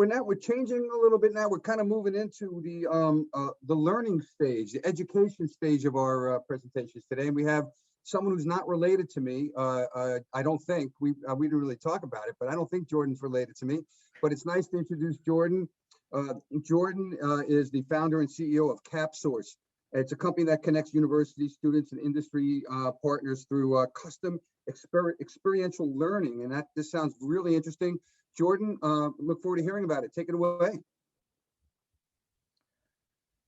we're changing a little bit now. We're kind of moving into the learning stage, the education stage of our presentations today. And we have someone who's not related to me. I don't think we didn't really talk about it, but I don't think Jordan's related to me. But it's nice to introduce Jordan. Jordan is the founder and CEO of Capsource. It's a company that connects university students and industry partners through custom experiential learning. And this sounds really interesting. Jordan, look forward to hearing about it. Take it away.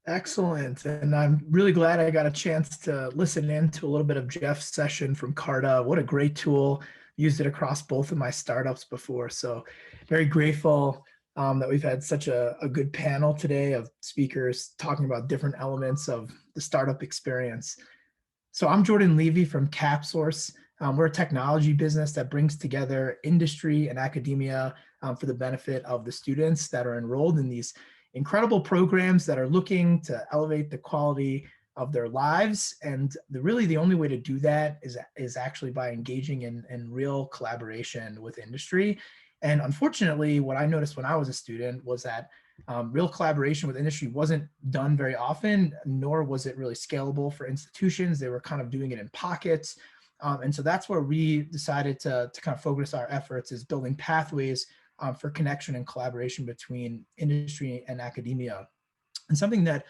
Excellent. And I'm really glad I got a chance to listen in to a little bit of Jeff's session from Carta. What a great tool. Used it across both of my startups before. So very grateful that we've had such a good panel today of speakers talking about different elements of the startup experience. So I'm Jordan Levy from Capsource. We're a technology business that brings together industry and academia for the benefit of the students that are enrolled in these incredible programs that are looking to elevate the quality of their lives. And really the only way to do that is actually by engaging in real collaboration with industry. And unfortunately, what I noticed when I was a student was that real collaboration with industry wasn't done very often, nor was it really scalable for institutions. They were kind of doing it in pockets. And so that's where we decided to kind of focus our efforts, is building pathways for connection and collaboration between industry and academia. And something that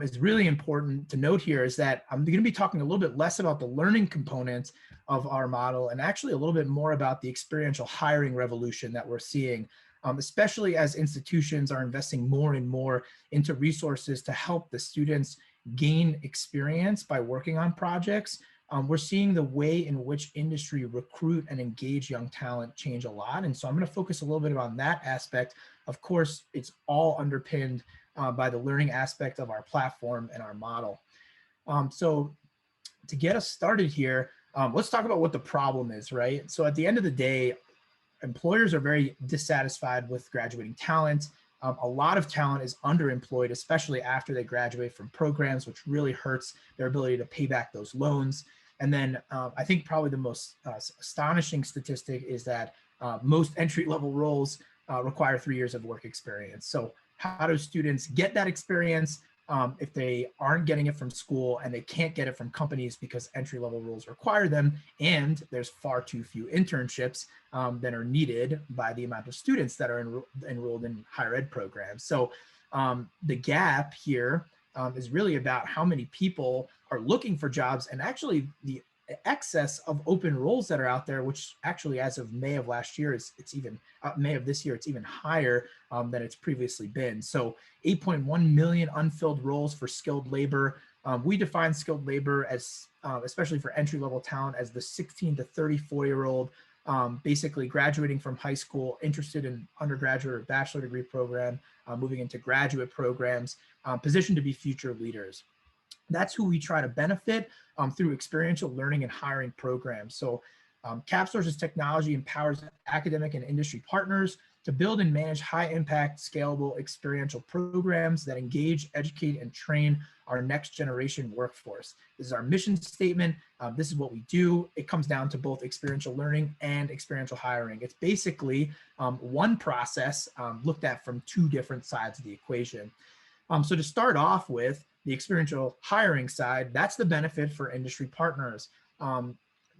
is really important to note here is that I'm going to be talking a little bit less about the learning components of our model and actually a little bit more about the experiential hiring revolution that we're seeing, especially as institutions are investing more and more into resources to help the students gain experience by working on projects. We're seeing the way in which industry recruit and engage young talent change a lot. And so I'm going to focus a little bit on that aspect. Of course, it's all underpinned by the learning aspect of our platform and our model. So to get us started here, let's talk about what the problem is, right? So at the end of the day, employers are very dissatisfied with graduating talent. A lot of talent is underemployed, especially after they graduate from programs, which really hurts their ability to pay back those loans. And then I think probably the most astonishing statistic is that most entry-level roles require 3 years of work experience. So how do students get that experience if they aren't getting it from school and they can't get it from companies because entry-level roles require them, and there's far too few internships that are needed by the amount of students that are enrolled in higher ed programs. So the gap here is really about how many people are looking for jobs, and actually the excess of open roles that are out there, which actually as of May of last year it's even May of this year, it's even higher than it's previously been. So 8.1 million unfilled roles for skilled labor. We define skilled labor as, especially for entry-level talent, as the 16 to 34-year-old, basically graduating from high school, interested in undergraduate or bachelor degree program, moving into graduate programs, positioned to be future leaders. That's who we try to benefit through experiential learning and hiring programs. So Capsource's technology empowers academic and industry partners to build and manage high-impact, scalable experiential programs that engage, educate, and train our next generation workforce. This is our mission statement. This is what we do. It comes down to both experiential learning and experiential hiring. It's basically one process looked at from two different sides of the equation. So to start off with, the experiential hiring side, that's the benefit for industry partners.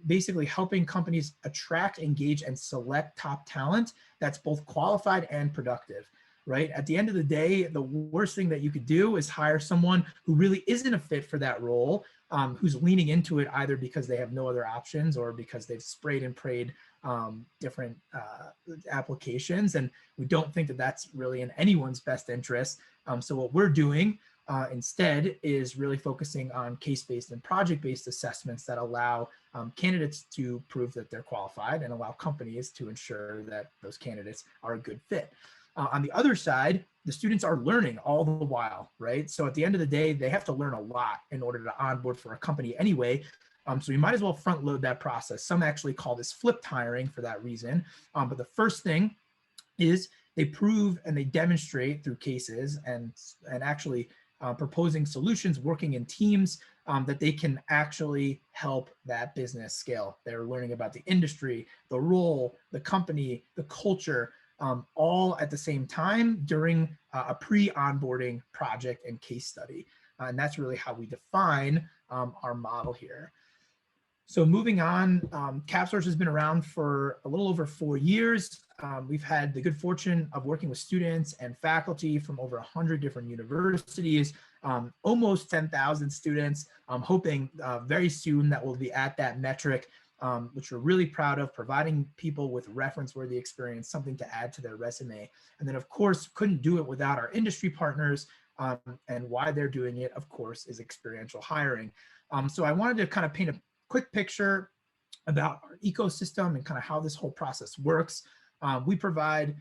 Basically helping companies attract, engage, and select top talent that's both qualified and productive, right? At the end of the day, the worst thing that you could do is hire someone who really isn't a fit for that role, who's leaning into it either because they have no other options or because they've sprayed and prayed different applications. And we don't think that that's really in anyone's best interest. So what we're doing instead is really focusing on case-based and project-based assessments that allow candidates to prove that they're qualified and allow companies to ensure that those candidates are a good fit. On the other side, the students are learning all the while, right? So at the end of the day, they have to learn a lot in order to onboard for a company anyway. So you might as well front load that process. Some actually call this flipped hiring for that reason. But the first thing is they prove and they demonstrate through cases and actually proposing solutions, working in teams, that they can actually help that business scale. They're learning about the industry, the role, the company, the culture, all at the same time during a pre-onboarding project and case study. And that's really how we define our model here. So moving on, Capsource has been around for a little over 4 years. We've had the good fortune of working with students and faculty from over 100 different universities, almost 10,000 students. I'm hoping very soon that we'll be at that metric, which we're really proud of, providing people with reference-worthy experience, something to add to their resume. And then, of course, couldn't do it without our industry partners, and why they're doing it, of course, is experiential hiring. So I wanted to kind of paint a quick picture about our ecosystem and kind of how this whole process works. We provide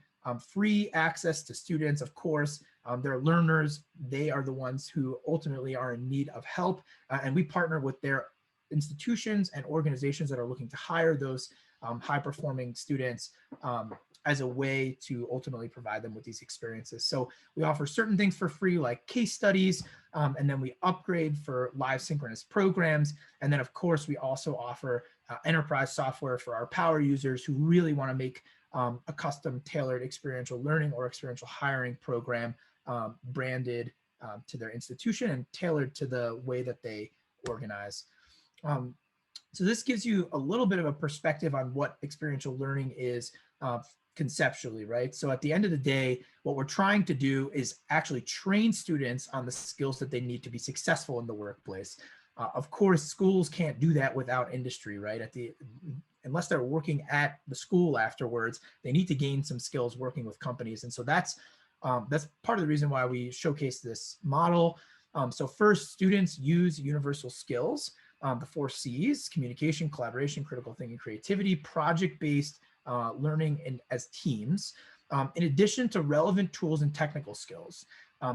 free access to students, of course. They're learners. They are the ones who ultimately are in need of help. And we partner with their institutions and organizations that are looking to hire those high-performing students as a way to ultimately provide them with these experiences. So we offer certain things for free, like case studies, and then we upgrade for live synchronous programs. And then, of course, we also offer enterprise software for our power users who really want to make a custom tailored experiential learning or experiential hiring program branded to their institution and tailored to the way that they organize. So this gives you a little bit of a perspective on what experiential learning is conceptually, right? So at the end of the day, what we're trying to do is actually train students on the skills that they need to be successful in the workplace. Of course, schools can't do that without industry, right? Unless they're working at the school afterwards, they need to gain some skills working with companies. And so that's part of the reason why we showcase this model. So first, students use universal skills, the 4 C's: communication, collaboration, critical thinking, creativity, project-based learning and as teams, in addition to relevant tools and technical skills.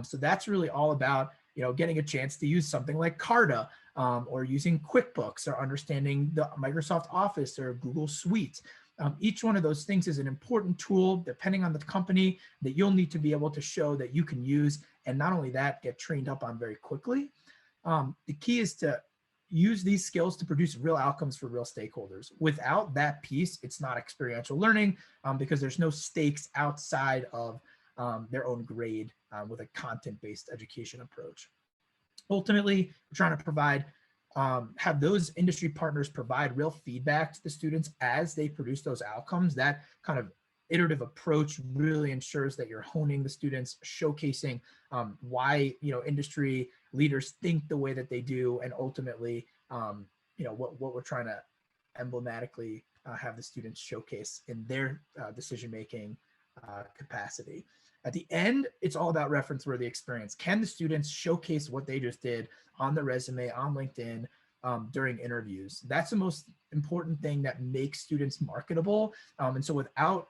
So that's really all about, getting a chance to use something like Carta, or using QuickBooks, or understanding the Microsoft Office or Google Suite. Each one of those things is an important tool, depending on the company, that you'll need to be able to show that you can use, and not only that, get trained up on very quickly. The key is to use these skills to produce real outcomes for real stakeholders. Without that piece, it's not experiential learning, because there's no stakes outside of their own grade with a content-based education approach. Ultimately, we're trying to provide, have those industry partners provide real feedback to the students as they produce those outcomes. That kind of iterative approach really ensures that you're honing the students, showcasing why industry leaders think the way that they do, and ultimately what we're trying to emblematically have the students showcase in their decision-making capacity. At the end, it's all about reference-worthy experience. Can the students showcase what they just did on the resume, on LinkedIn, during interviews? That's the most important thing that makes students marketable. And so without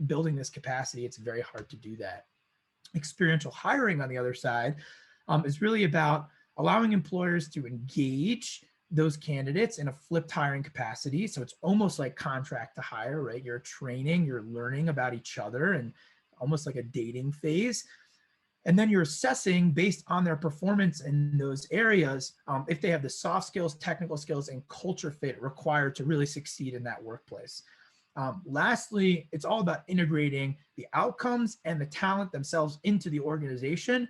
building this capacity, it's very hard to do that. Experiential hiring, on the other side, is really about allowing employers to engage those candidates in a flipped hiring capacity. So it's almost like contract to hire, right? You're training, you're learning about each other, and almost like a dating phase. And then you're assessing based on their performance in those areas, if they have the soft skills, technical skills, and culture fit required to really succeed in that workplace. Lastly, it's all about integrating the outcomes and the talent themselves into the organization,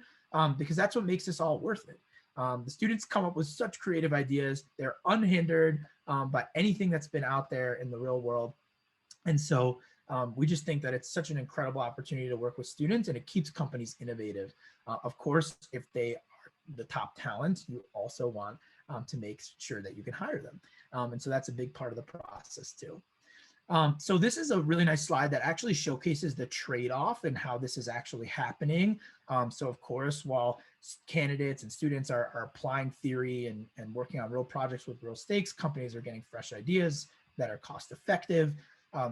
because that's what makes this all worth it. The students come up with such creative ideas. They're unhindered by anything that's been out there in the real world. And so we just think that it's such an incredible opportunity to work with students, and it keeps companies innovative. Of course, if they are the top talent, you also want to make sure that you can hire them. And so that's a big part of the process too. So this is a really nice slide that actually showcases the trade-off and how this is actually happening. So of course, while candidates and students are applying theory and working on real projects with real stakes, companies are getting fresh ideas that are cost effective.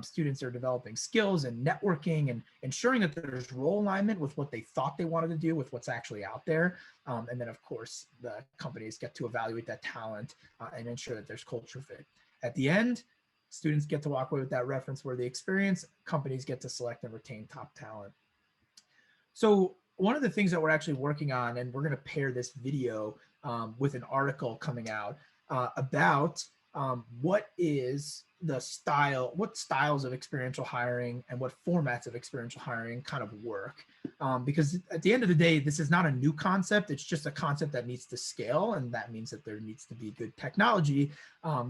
Students are developing skills and networking and ensuring that there's role alignment with what they thought they wanted to do with what's actually out there. And then of course, the companies get to evaluate that talent and ensure that there's culture fit. At the end, students get to walk away with that reference-worthy experience. Companies get to select and retain top talent. So one of the things that we're actually working on, and we're going to pair this video with an article coming out about what is what styles of experiential hiring and what formats of experiential hiring kind of work. Because at the end of the day, this is not a new concept. It's just a concept that needs to scale. And that means that there needs to be good technology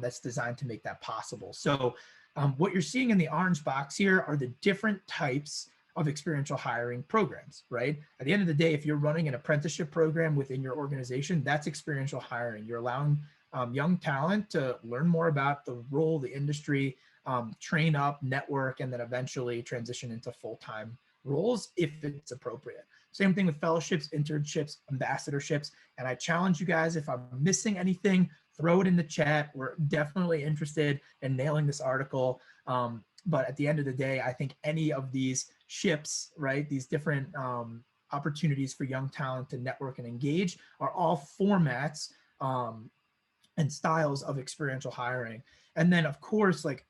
that's designed to make that possible. So what you're seeing in the orange box here are the different types of experiential hiring programs, right? At the end of the day, if you're running an apprenticeship program within your organization, that's experiential hiring. You're allowing young talent to learn more about the role, the industry, train up, network, and then eventually transition into full-time roles if it's appropriate. Same thing with fellowships, internships, ambassadorships. And I challenge you guys, if I'm missing anything, throw it in the chat. We're definitely interested in nailing this article. But at the end of the day, I think any of these ships, right, these different opportunities for young talent to network and engage are all formats and styles of experiential hiring. And then of course, like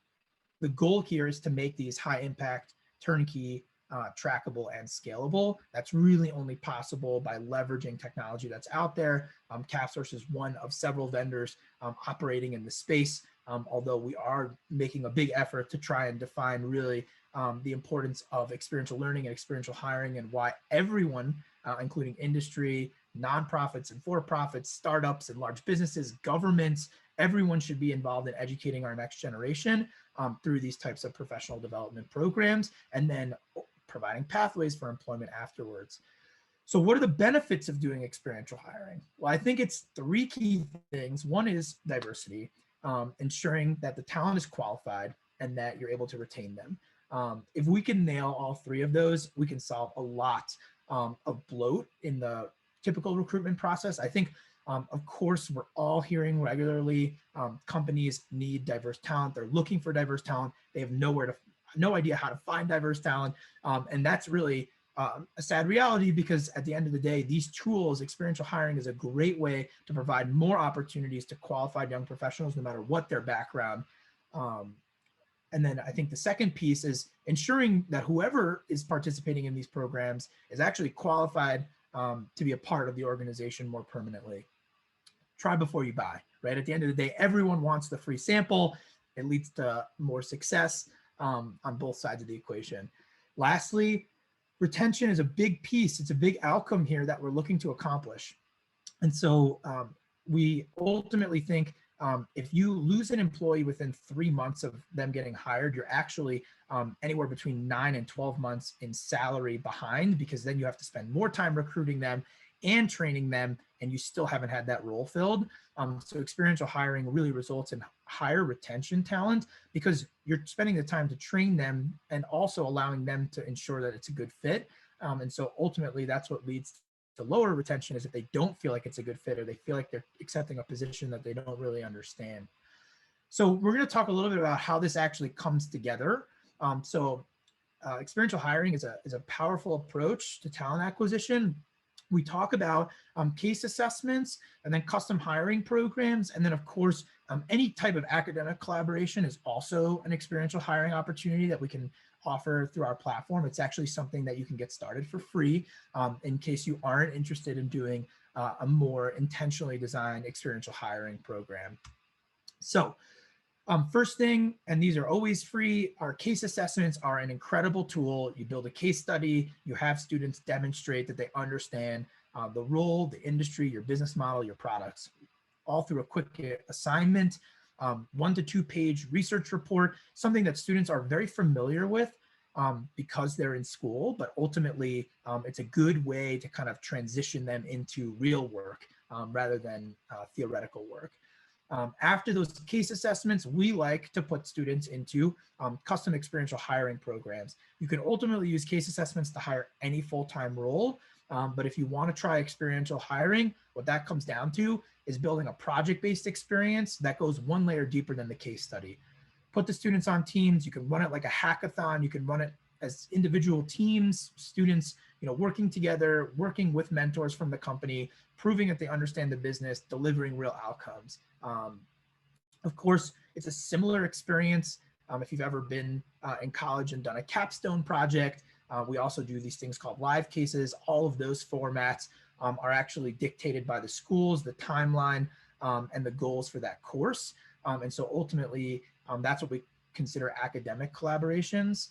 the goal here is to make these high impact, turnkey, trackable and scalable. That's really only possible by leveraging technology that's out there. Capsource is one of several vendors operating in the space, although we are making a big effort to try and define really the importance of experiential learning and experiential hiring and why everyone, including industry, nonprofits and for-profits, startups and large businesses, governments, everyone should be involved in educating our next generation through these types of professional development programs, and then providing pathways for employment afterwards. So what are the benefits of doing experiential hiring? Well, I think it's three key things. One is diversity, ensuring that the talent is qualified and that you're able to retain them. If we can nail all three of those, we can solve a lot of bloat in the typical recruitment process. I think, of course, we're all hearing regularly companies need diverse talent. They're looking for diverse talent. They have no idea how to find diverse talent. And that's really a sad reality, because at the end of the day, these tools, experiential hiring is a great way to provide more opportunities to qualified young professionals, no matter what their background. And then I think the second piece is ensuring that whoever is participating in these programs is actually qualified to be a part of the organization more permanently. Try before you buy, right? At the end of the day, everyone wants the free sample. It leads to more success on both sides of the equation. Lastly, retention is a big piece. It's a big outcome here that we're looking to accomplish. And so we ultimately think if you lose an employee within 3 months of them getting hired, you're actually anywhere between 9 and 12 months in salary behind, because then you have to spend more time recruiting them and training them, and you still haven't had that role filled. So experiential hiring really results in higher retention talent, because you're spending the time to train them and also allowing them to ensure that it's a good fit. And so ultimately that's what leads to lower retention, is if they don't feel like it's a good fit, or they feel like they're accepting a position that they don't really understand. So we're going to talk a little bit about how this actually comes together. Experiential hiring is a powerful approach to talent acquisition. We talk about case assessments, and then custom hiring programs. And then of course, any type of academic collaboration is also an experiential hiring opportunity that we can offer through our platform. It's actually something that you can get started for free in case you aren't interested in doing a more intentionally designed experiential hiring program. So first thing, and these are always free, our case assessments are an incredible tool. You build a case study, you have students demonstrate that they understand the role, the industry, your business model, your products, all through a quick assignment, 1 to 2 page research report, something that students are very familiar with because they're in school, but ultimately it's a good way to kind of transition them into real work rather than theoretical work. After those case assessments, we like to put students into custom experiential hiring programs. You can ultimately use case assessments to hire any full-time role, but if you want to try experiential hiring, what that comes down to is building a project-based experience that goes one layer deeper than the case study. Put the students on teams. You can run it like a hackathon. You can run it as individual teams, students, working together, working with mentors from the company, proving that they understand the business, delivering real outcomes. Of course, it's a similar experience if you've ever been in college and done a capstone project. We also do these things called live cases. All of those formats are actually dictated by the schools, the timeline, and the goals for that course. And so ultimately, that's what we consider academic collaborations.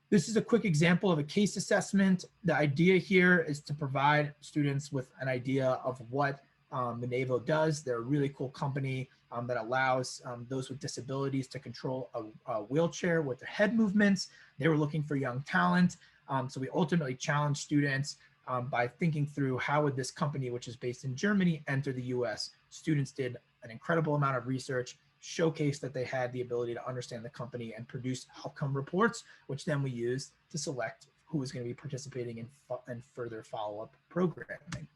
This is a quick example of a case assessment. The idea here is to provide students with an idea of what Minevo does. They're a really cool company that allows those with disabilities to control a wheelchair with their head movements. They were looking for young talent. So we ultimately challenged students by thinking through how would this company, which is based in Germany, enter the US. Students did an incredible amount of research, showcased that they had the ability to understand the company and produce outcome reports, which then we used to select who was going to be participating in further follow-up programming.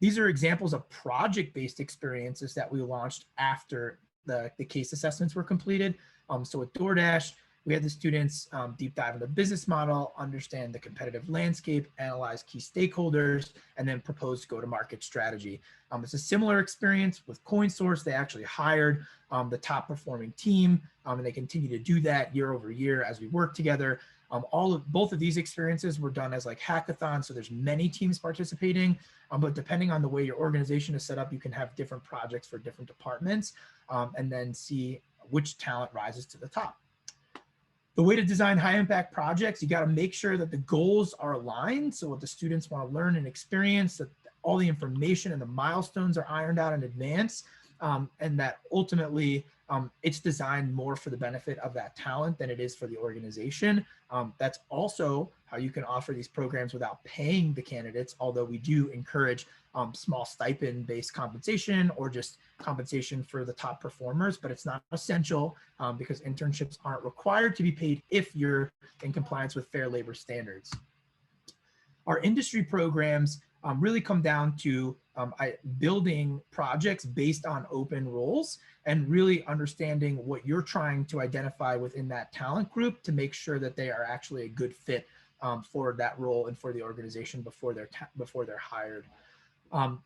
These are examples of project-based experiences that we launched after the case assessments were completed. So with DoorDash, we had the students deep dive into the business model, understand the competitive landscape, analyze key stakeholders, and then propose go-to-market strategy. It's a similar experience with CoinSource. They actually hired the top performing team, and they continue to do that year over year as we work together. Both of these experiences were done as like hackathons, so there's many teams participating, but depending on the way your organization is set up, you can have different projects for different departments, and then see which talent rises to the top. The way to design high impact projects, you got to make sure that the goals are aligned. So what the students want to learn and experience, that all the information and the milestones are ironed out in advance, and that ultimately it's designed more for the benefit of that talent than it is for the organization. That's also how you can offer these programs without paying the candidates, although we do encourage small stipend-based compensation or just compensation for the top performers, but it's not essential because internships aren't required to be paid if you're in compliance with fair labor standards. Our industry programs really come down to building projects based on open roles and really understanding what you're trying to identify within that talent group to make sure that they are actually a good fit for that role and for the organization before they're hired.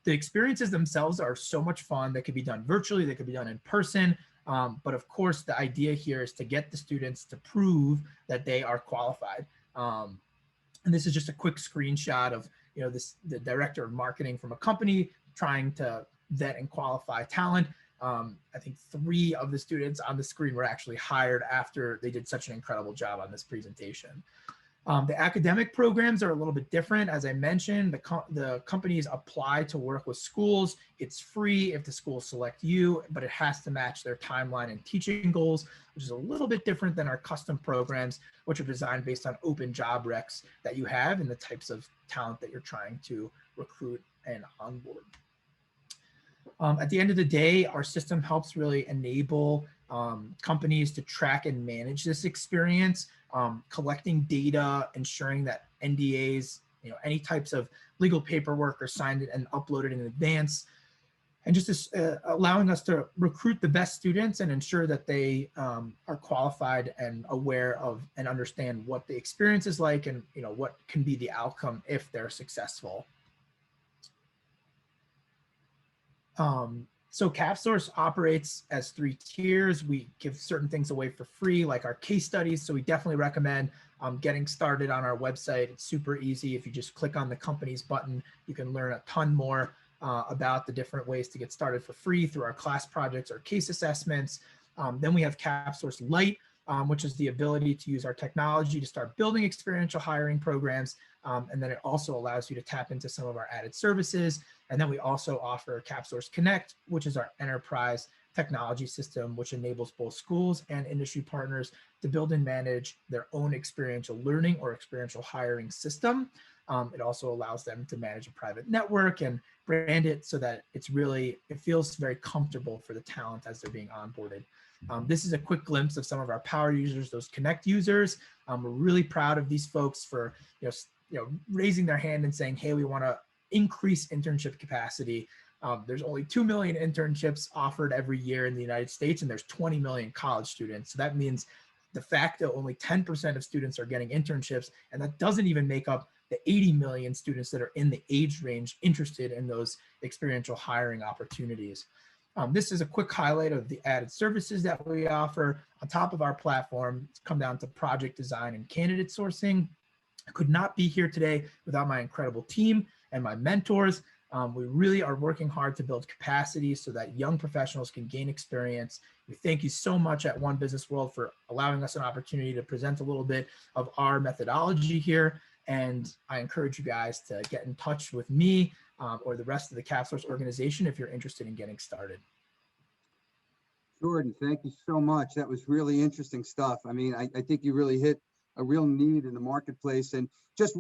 The experiences themselves are so much fun. They could be done virtually, they could be done in person. But of course, the idea here is to get the students to prove that they are qualified. And this is just a quick screenshot of the director of marketing from a company trying to vet and qualify talent. I think 3 of the students on the screen were actually hired after they did such an incredible job on this presentation. The academic programs are a little bit different. As I mentioned, the companies apply to work with schools. It's free if the schools select you, but it has to match their timeline and teaching goals, which is a little bit different than our custom programs, which are designed based on open job recs that you have and the types of talent that you're trying to recruit and onboard. At the end of the day, our system helps really enable companies to track and manage this experience, collecting data, ensuring that NDAs, any types of legal paperwork are signed and uploaded in advance, and just allowing us to recruit the best students and ensure that they are qualified and aware of and understand what the experience is like and what can be the outcome if they're successful. So Capsource operates as 3 tiers. We give certain things away for free, like our case studies. So we definitely recommend getting started on our website. It's super easy. If you just click on the companies button, you can learn a ton more about the different ways to get started for free through our class projects or case assessments. Then we have Capsource Lite, which is the ability to use our technology to start building experiential hiring programs. And then it also allows you to tap into some of our added services. And then we also offer Capsource Connect, which is our enterprise technology system, which enables both schools and industry partners to build and manage their own experiential learning or experiential hiring system. It also allows them to manage a private network and brand it so that it feels very comfortable for the talent as they're being onboarded. This is a quick glimpse of some of our power users, those Connect users. We're really proud of these folks for raising their hand and saying, hey, we want to increase internship capacity. There's only 2 million internships offered every year in the United States, and there's 20 million college students. So that means de facto only 10% of students are getting internships, and that doesn't even make up the 80 million students that are in the age range interested in those experiential hiring opportunities. This is a quick highlight of the added services that we offer on top of our platform. It's come down to project design and candidate sourcing. I could not be here today without my incredible team and my mentors. We really are working hard to build capacity so that young professionals can gain experience. We thank you so much at One Business World for allowing us an opportunity to present a little bit of our methodology here. And I encourage you guys to get in touch with me or the rest of the Capsource organization if you're interested in getting started. Jordan, thank you so much. That was really interesting stuff. I mean, I think you really hit a real need in the marketplace. And just,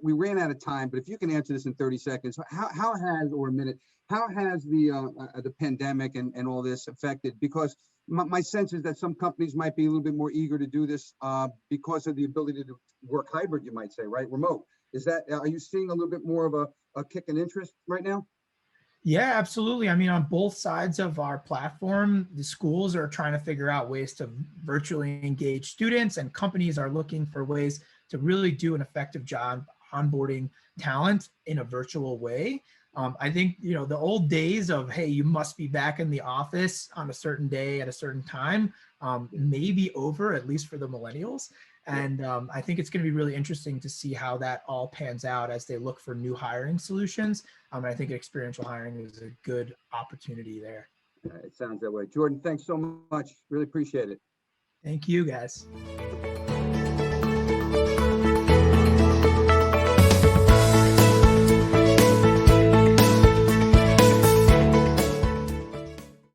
we ran out of time, but if you can answer this in 30 seconds, how has, or a minute, how has the pandemic and all this affected? Because my sense is that some companies might be a little bit more eager to do this because of the ability to work hybrid, you might say, right? Remote. Are you seeing a little bit more of a kick in interest right now? Yeah, absolutely. I mean, on both sides of our platform, the schools are trying to figure out ways to virtually engage students, and companies are looking for ways to really do an effective job onboarding talent in a virtual way. I think, the old days of, hey, you must be back in the office on a certain day at a certain time, may be over, at least for the millennials. And I think it's going to be really interesting to see how that all pans out as they look for new hiring solutions. And I think experiential hiring is a good opportunity there. It sounds that way. Jordan, thanks so much. Really appreciate it. Thank you, guys.